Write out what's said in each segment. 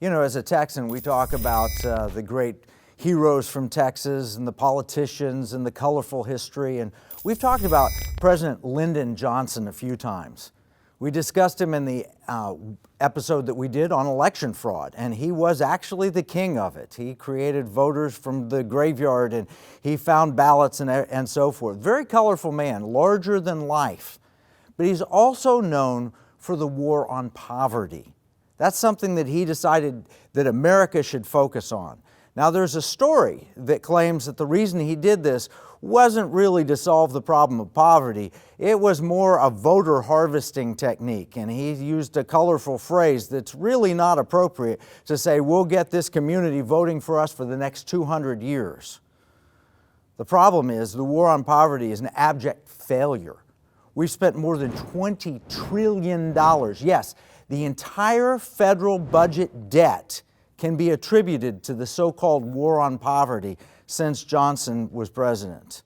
You know, as a Texan, we talk about the great heroes from Texas and the politicians and the colorful history. And we've talked about President Lyndon Johnson a few times. We discussed him in the episode that we did on election fraud, and he was actually the king of it. He created voters from the graveyard, and he found ballots and so forth. Very colorful man, larger than life. But he's also known for the war on poverty. That's something that he decided that America should focus on. Now, there's a story that claims that the reason he did this wasn't really to solve the problem of poverty. It was more a voter harvesting technique, and he used a colorful phrase that's really not appropriate to say, we'll get this community voting for us for the next 200 years. The problem is the war on poverty is an abject failure. We've spent more than $20 trillion. Yes, the entire federal budget debt can be attributed to the so-called war on poverty since Johnson was president.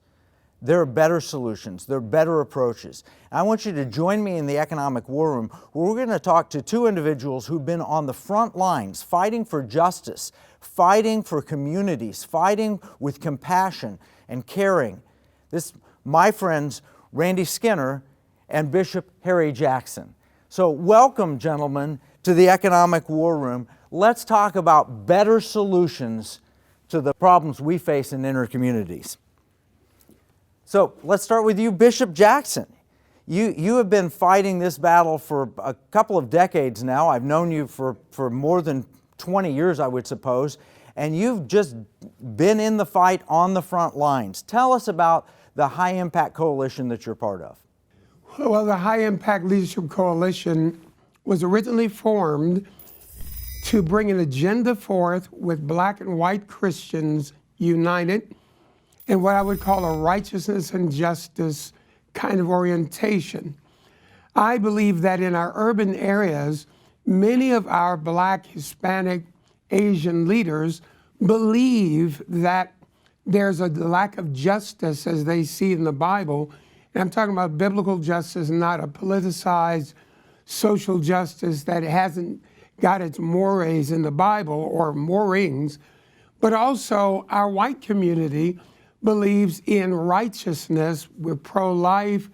There are better solutions. There are better approaches. I want you to join me in the Economic War Room, where we're going to talk to two individuals who've been on the front lines fighting for justice, fighting for communities, fighting with compassion and caring. This, my friends, Randy Skinner and Bishop Harry Jackson. So welcome, gentlemen, to the Economic War Room. Let's talk about better solutions to the problems we face in inner communities. So let's start with you, Bishop Jackson. You have been fighting this battle for a couple of decades now. I've known you for more than 20 years, I would suppose, and you've just been in the fight on the front lines. Tell us about the High Impact Coalition that you're part of. Well, the High Impact Leadership Coalition was originally formed to bring an agenda forth with black and white Christians united in what I would call a righteousness and justice kind of orientation. I believe that in our urban areas, many of our black, Hispanic, Asian leaders believe that there's a lack of justice as they see in the Bible. And I'm talking about biblical justice, not a politicized social justice that hasn't got its mores in the Bible or moorings, but also our white community believes in righteousness. We're pro-life,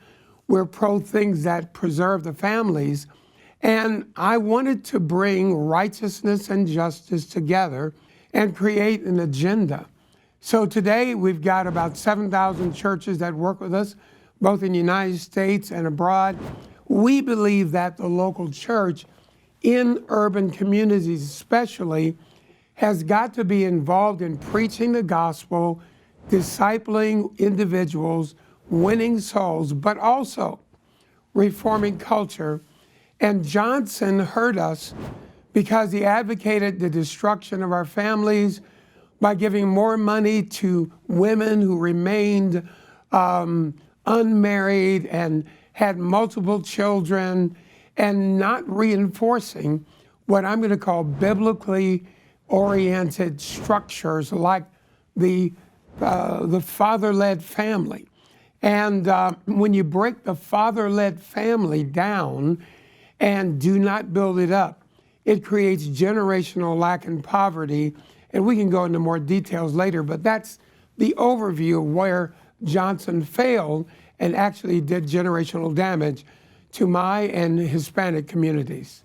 we're pro things that preserve the families. And I wanted to bring righteousness and justice together and create an agenda. So today we've got about 7,000 churches that work with us, both in the United States and abroad. We believe that the local church in urban communities especially has got to be involved in preaching the gospel, discipling individuals, winning souls, but also reforming culture. And Johnson heard us because he advocated the destruction of our families by giving more money to women who remained unmarried and had multiple children, and not reinforcing what I'm going to call biblically oriented structures like the father-led family. And when you break the father-led family down and do not build it up, it creates generational lack and poverty. And we can go into more details later, but that's the overview of where Johnson failed and actually did generational damage to my and Hispanic communities.